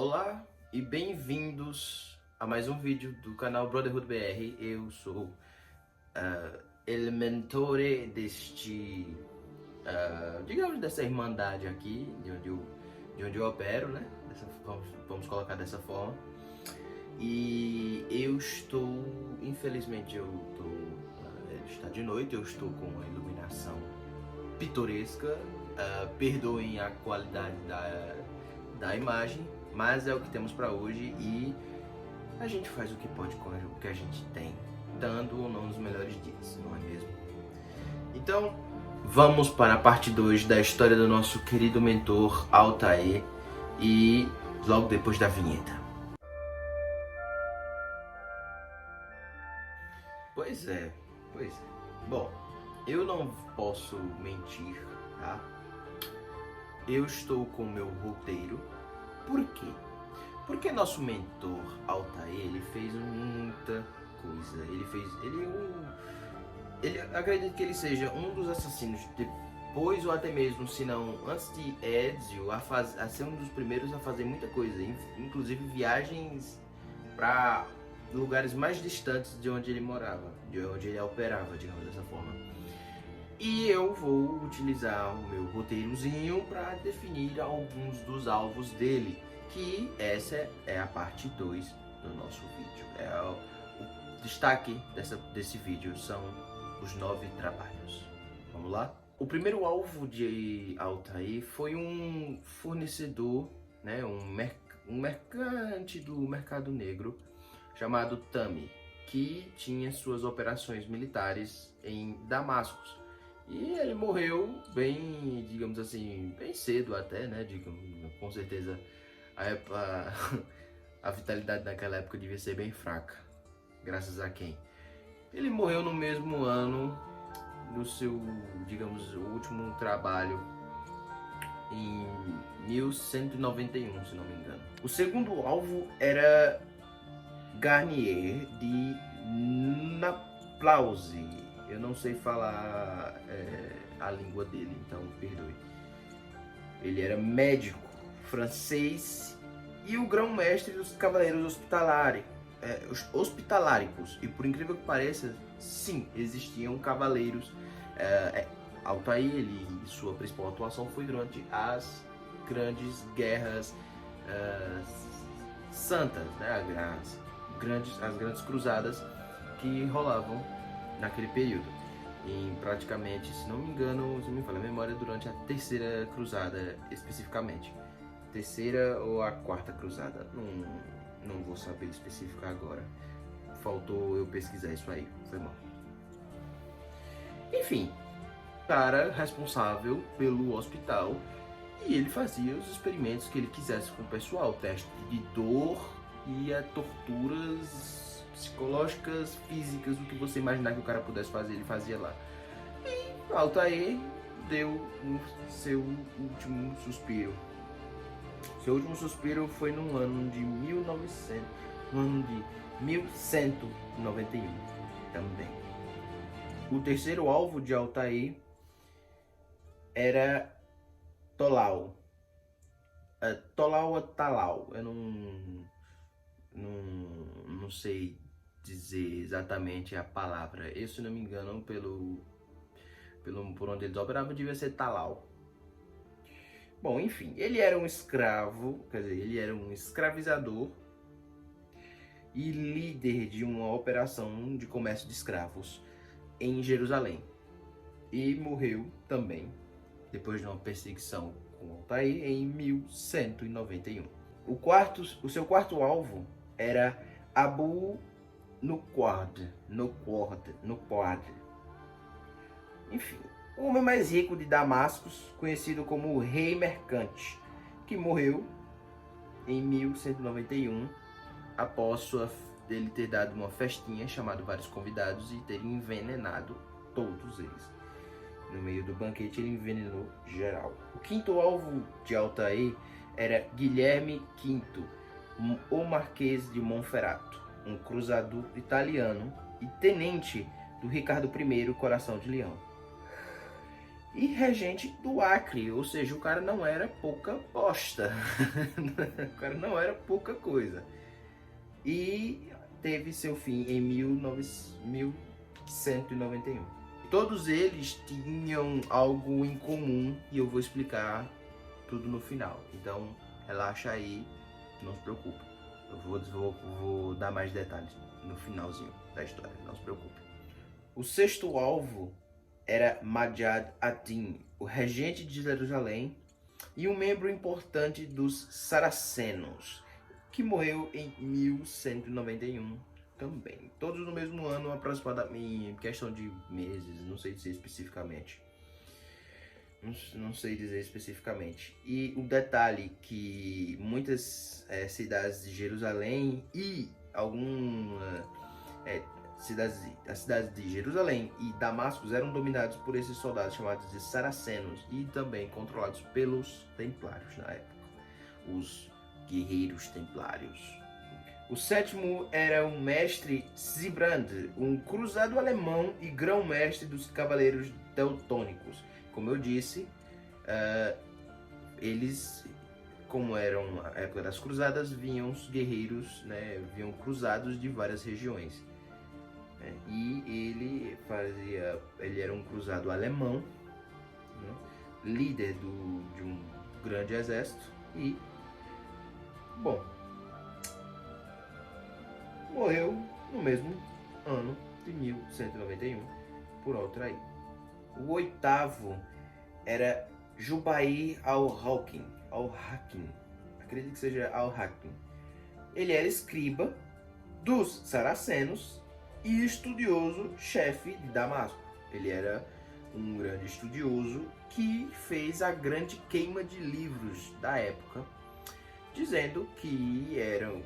Olá e bem-vindos a mais um vídeo do canal Brotherhood BR. Eu sou el mentore digamos, dessa irmandade aqui, de onde eu opero, né? Vamos colocar dessa forma. E eu estou, infelizmente, está de noite, eu estou com uma iluminação pitoresca. Perdoem a qualidade da imagem, mas é o que temos para hoje e a gente faz o que pode com o que a gente tem, dando ou não os melhores dias, não é mesmo? Então, vamos para a parte 2 da história do nosso querido mentor Altair e logo depois da vinheta. Pois é. Bom, eu não posso mentir, tá? Eu estou com o meu roteiro. Por quê? Porque nosso mentor Altair, ele fez muita coisa. Ele acredito que ele seja um dos assassinos depois ou até mesmo, se não antes de Ezio, a ser um dos primeiros a fazer muita coisa, inclusive viagens para lugares mais distantes de onde ele morava, de onde ele operava, digamos dessa forma. E eu vou utilizar o meu roteirozinho para definir alguns dos alvos dele, que essa é a parte 2 do nosso vídeo. O destaque desse vídeo são os 9 trabalhos. Vamos lá? O primeiro alvo de Altair foi um fornecedor, né, um mercante do mercado negro chamado Tami, que tinha suas operações militares em Damasco. E ele morreu bem, digamos assim, bem cedo até, né? Com certeza a vitalidade naquela época devia ser bem fraca. Graças a quem? Ele morreu no mesmo ano do seu, digamos, último trabalho, em 1191, se não me engano. O segundo alvo era Garnier de Naplause. Eu não sei falar a língua dele, então perdoe. Ele era médico francês e o grão-mestre dos cavaleiros hospitaláricos. E por incrível que pareça, sim, existiam cavaleiros. Altair, sua principal atuação foi durante as grandes guerras santas, né? As grandes cruzadas que rolavam naquele período, em praticamente, se não me engano, se me falha a memória, durante a terceira cruzada especificamente, terceira ou a quarta cruzada, não vou saber especificar agora, faltou eu pesquisar isso aí, foi mal. Enfim, cara responsável pelo hospital, e ele fazia os experimentos que ele quisesse com o pessoal, teste de dor e torturas psicológicas, físicas, o que você imaginar que o cara pudesse fazer, ele fazia lá. E Altair deu o seu último suspiro. Seu último suspiro foi no ano de 1191 também. O terceiro alvo de Altair era Tolau. Talau. Eu não sei dizer exatamente a palavra. Eu, se não me engano, por onde eles operavam, devia ser Talau. Bom, enfim, ele era um escravo, quer dizer, ele era um escravizador e líder de uma operação de comércio de escravos em Jerusalém. E morreu também, depois de uma perseguição com Altair, em 1191. O seu quarto alvo era Abu Nuqad. Enfim, o homem mais rico de Damasco, conhecido como o Rei Mercante, que morreu em 1191 após dele ter dado uma festinha, chamado vários convidados e ter envenenado todos eles. No meio do banquete ele envenenou geral. O quinto alvo de Altair era Guilherme V, o Marquês de Monferrato, um cruzador italiano e tenente do Ricardo I, Coração de Leão. e regente do Acre, ou seja, o cara não era pouca bosta, o cara não era pouca coisa. E teve seu fim em 1191. Todos eles tinham algo em comum e eu vou explicar tudo no final. Então relaxa aí, não se preocupe. Eu vou dar mais detalhes no finalzinho da história, não se preocupe. O sexto alvo era Majad ad-Din, o regente de Jerusalém e um membro importante dos Saracenos, que morreu em 1191 também. Todos no mesmo ano, aproximadamente, em questão de meses, não sei dizer especificamente. Não sei dizer especificamente. E o detalhe que muitas cidades de Jerusalém e algumas as cidades de Jerusalém e Damasco eram dominados por esses soldados chamados de Saracenos e também controlados pelos Templários na época, os guerreiros Templários. O sétimo era o mestre Sibrand, um cruzado alemão e grão-mestre dos cavaleiros teutônicos. Como eu disse, eles, como eram a época das cruzadas, vinham os guerreiros, né, vinham cruzados de várias regiões. E ele era um cruzado alemão, né, líder de um grande exército e, bom, morreu no mesmo ano de 1191 por Altair. O oitavo era Jubair al-Hakim, acredito que seja al-Hakim. Ele era escriba dos Saracenos e estudioso chefe de Damasco. Ele era um grande estudioso que fez a grande queima de livros da época, dizendo que eram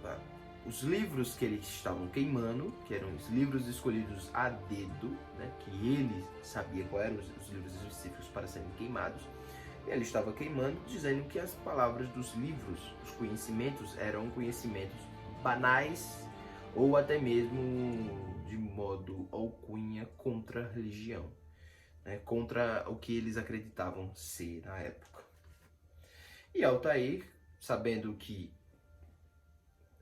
os livros que eles estavam queimando, que eram os livros escolhidos a dedo, né, que ele sabia quais eram os livros específicos para serem queimados. E ele estava queimando, dizendo que as palavras dos livros, os conhecimentos, eram conhecimentos banais ou até mesmo de modo alcunha contra a religião, né, contra o que eles acreditavam ser na época. E Altair, sabendo que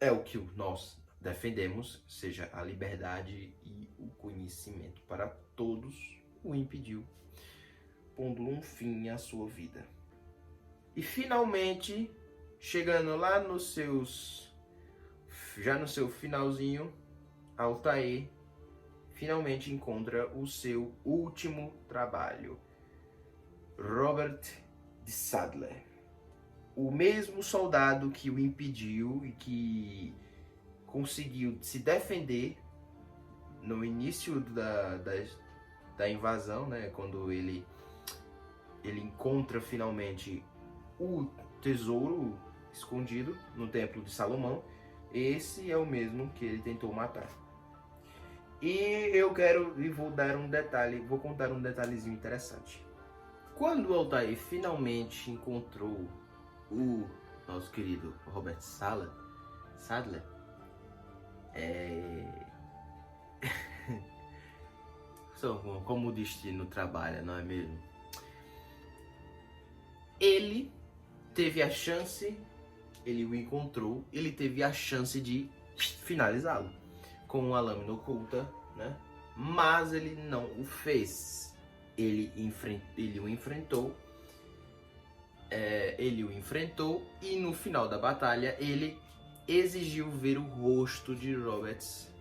é o que nós defendemos, seja a liberdade e o conhecimento para todos, o impediu, pondo um fim à sua vida. E finalmente, chegando lá já no seu finalzinho, Altair finalmente encontra o seu último trabalho, Robert de Sadler. O mesmo soldado que o impediu e que conseguiu se defender no início da invasão, né, quando ele encontra finalmente o tesouro escondido no Templo de Salomão, esse é o mesmo que ele tentou matar. E vou contar um detalhezinho interessante. Quando Altair finalmente encontrou o nosso querido Robert Sadler, como o destino trabalha, não é mesmo? Ele teve a chance, ele o encontrou, ele teve a chance de finalizá-lo com uma lâmina oculta, né? Mas ele não o fez. Ele o enfrentou e no final da batalha ele exigiu ver o rosto de Roberts,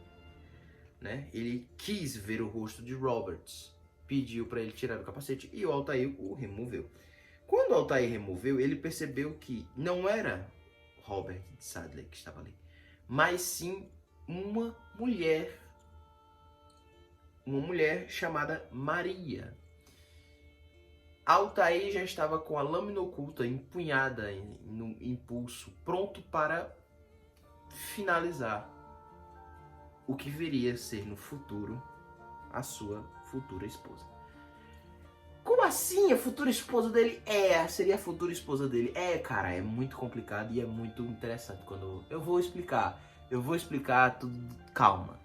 né? Ele quis ver o rosto de Roberts, pediu para ele tirar o capacete e o Altair o removeu. Quando o Altair removeu, ele percebeu que não era Robert Sadler que estava ali, mas sim uma mulher chamada Maria. Altair já estava com a lâmina oculta empunhada no impulso, pronto para finalizar o que viria a ser no futuro a sua futura esposa. Como assim a futura esposa dele? Seria a futura esposa dele. Cara, é muito complicado e é muito interessante quando eu vou explicar tudo. Calma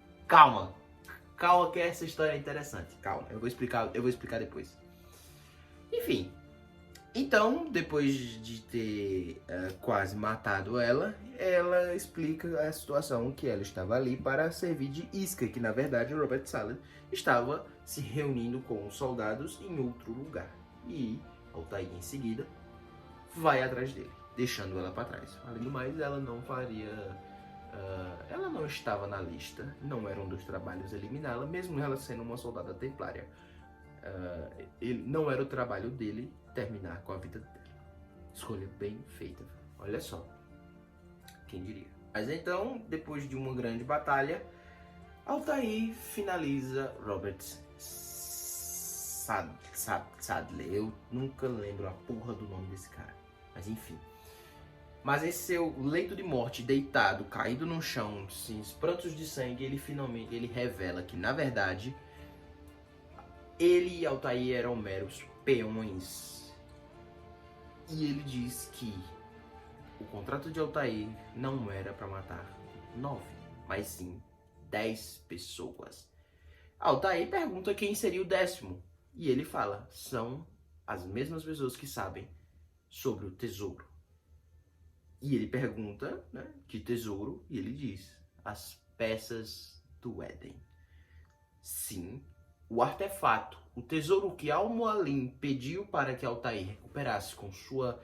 que essa história é interessante. Calma, eu vou explicar depois. Enfim, então, depois de ter quase matado ela explica a situação que ela estava ali para servir de isca, que na verdade o Robert Salad estava se reunindo com os soldados em outro lugar. E Altair em seguida vai atrás dele, deixando ela para trás. Além do mais, ela não faria... ela não estava na lista, não era um dos trabalhos eliminá-la, mesmo ela sendo uma soldada templária. Não era o trabalho dele terminar com a vida dela. Escolha bem feita, olha só, quem diria. Mas então, depois de uma grande batalha, Altair finaliza Robert Sadler. Eu nunca lembro a porra do nome desse cara, mas enfim. Mas em seu leito de morte, deitado, caído no chão, assim, prantos de sangue, ele revela que, na verdade, ele e Altair eram meros peões. E ele diz que o contrato de Altair não era para matar 9, mas sim 10 pessoas. Altair pergunta quem seria o 10º. E ele fala, são as mesmas pessoas que sabem sobre o tesouro. E ele pergunta, né, que tesouro? E ele diz, as peças do Éden. Sim, o artefato, o tesouro que Al-Mualim pediu para que Altair recuperasse com sua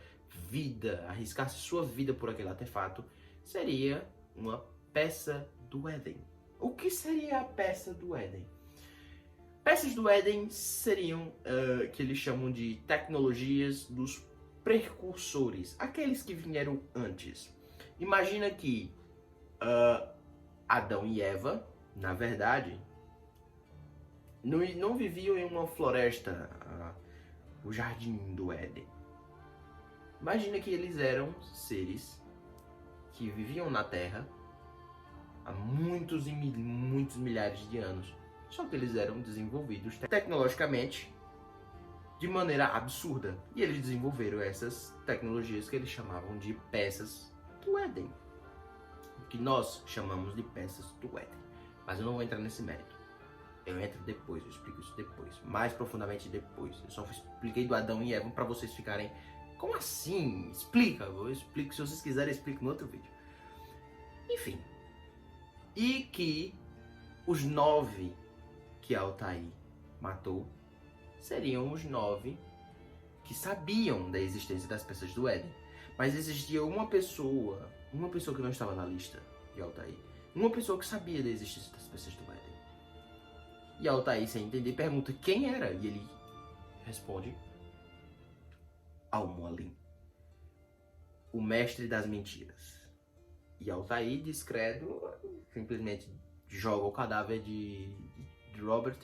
vida, arriscasse sua vida por aquele artefato, seria uma peça do Éden. O que seria a peça do Éden? Peças do Éden seriam, que eles chamam de tecnologias dos precursores, aqueles que vieram antes. Imagina que Adão e Eva, na verdade, não viviam em uma floresta, o jardim do Éden. Imagina que eles eram seres que viviam na Terra há muitos e muitos milhares de anos. Só que eles eram desenvolvidos tecnologicamente de maneira absurda. E eles desenvolveram essas tecnologias que eles chamavam de peças do Éden. O que nós chamamos de peças do Éden. Mas eu não vou entrar nesse mérito. Eu entro depois, eu explico isso depois. Mais profundamente depois. Eu só expliquei do Adão e Eva para vocês ficarem... Como assim? Explica. Eu explico. Se vocês quiserem, eu explico no outro vídeo. Enfim. E que os 9 que Altair matou seriam os 9 que sabiam da existência das peças do Éden. Mas existia uma pessoa que não estava na lista de Altair. Uma pessoa que sabia da existência das peças do Éden. E Altair, sem entender, pergunta quem era. E ele responde: Al-Mualim, o mestre das mentiras. E Altair, discreto, simplesmente joga o cadáver de Robert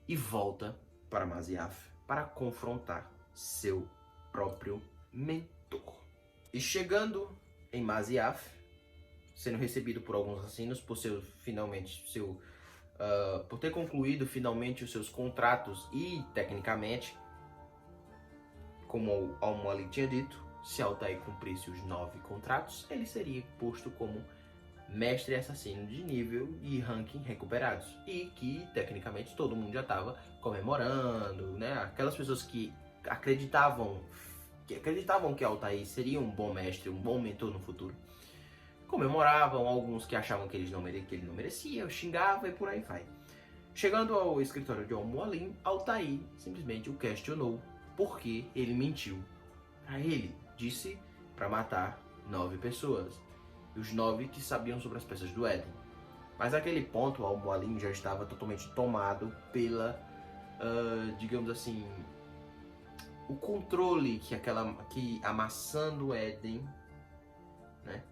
e volta para Masyaf para confrontar seu próprio mentor. E chegando em Masyaf, sendo recebido por alguns assassinos por por ter concluído finalmente os seus contratos e, tecnicamente, como Al-Mualim tinha dito, se Altair cumprisse os 9 contratos, ele seria posto como mestre assassino de nível e ranking recuperados. E que, tecnicamente, todo mundo já estava comemorando, né? Aquelas pessoas que acreditavam que Altair seria um bom mestre, um bom mentor no futuro, comemoravam. Alguns que achavam que ele não merecia, xingavam e por aí vai. Chegando ao escritório de Al-Mualim, Altair simplesmente o questionou porque ele mentiu para ele. Disse para matar 9 pessoas. Os 9 que sabiam sobre as peças do Éden. Mas naquele ponto, Al-Mualim já estava totalmente tomado pela, digamos assim, o controle que a maçã do Éden, né,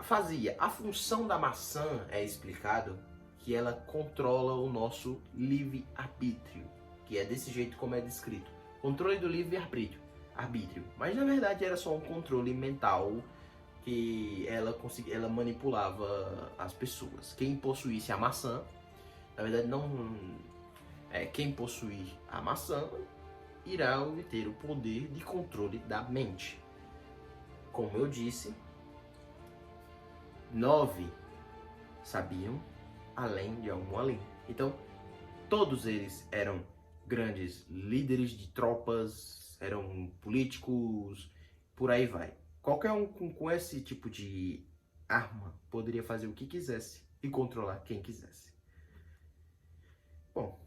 fazia. A função da maçã é explicado que ela controla o nosso livre-arbítrio, que é desse jeito como é descrito. Controle do livre-arbítrio. Mas na verdade era só um controle mental que ela manipulava as pessoas. Quem possuísse a maçã, na verdade quem possuir a maçã irá obter o poder de controle da mente. Como eu disse, 9 sabiam além de Al-Mualim. Então, todos eles eram grandes líderes de tropas, eram políticos, por aí vai. Qualquer um com esse tipo de arma poderia fazer o que quisesse e controlar quem quisesse. Bom,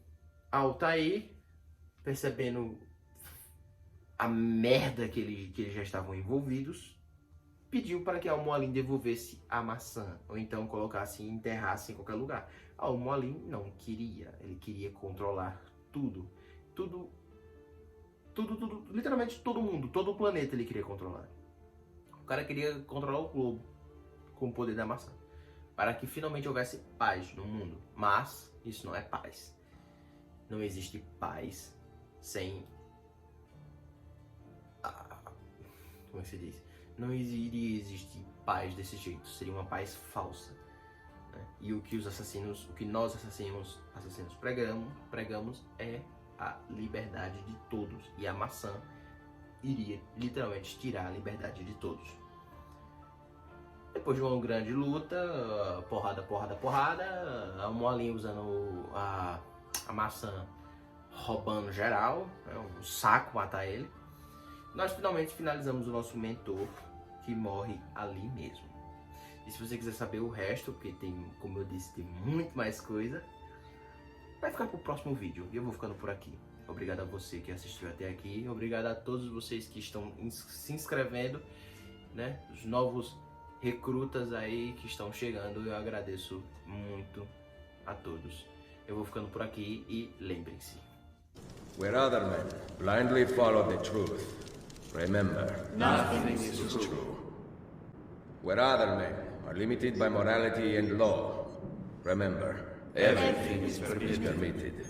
Altair, percebendo a merda que eles já estavam envolvidos, pediu para que Al-Mualim devolvesse a maçã, ou então colocasse e enterrasse em qualquer lugar. Al-Mualim não queria, ele queria controlar tudo, literalmente todo mundo, todo o planeta ele queria controlar. O cara queria controlar o globo com o poder da maçã, para que finalmente houvesse paz no mundo. Mas isso não é paz. Não existe paz sem... como é que se diz? Não iria existir paz desse jeito, seria uma paz falsa. Né? E o que nós assassinos pregamos é a liberdade de todos. E a maçã iria literalmente tirar a liberdade de todos. Depois de uma grande luta, porrada, Al-Mualim usando a maçã, roubando geral, é um saco matar ele. Nós finalmente finalizamos o nosso mentor, que morre ali mesmo. E se você quiser saber o resto, porque tem, como eu disse, tem muito mais coisa, vai ficar pro próximo vídeo. E eu vou ficando por aqui. Obrigado a você que assistiu até aqui. Obrigado a todos vocês que estão se inscrevendo, né? Os novos recrutas aí que estão chegando. Eu agradeço muito a todos. Eu vou ficando por aqui e lembrem-se. Where other men blindly follow the truth, remember, Nothing is true. where other men are limited by morality and law, remember, everything is permitted.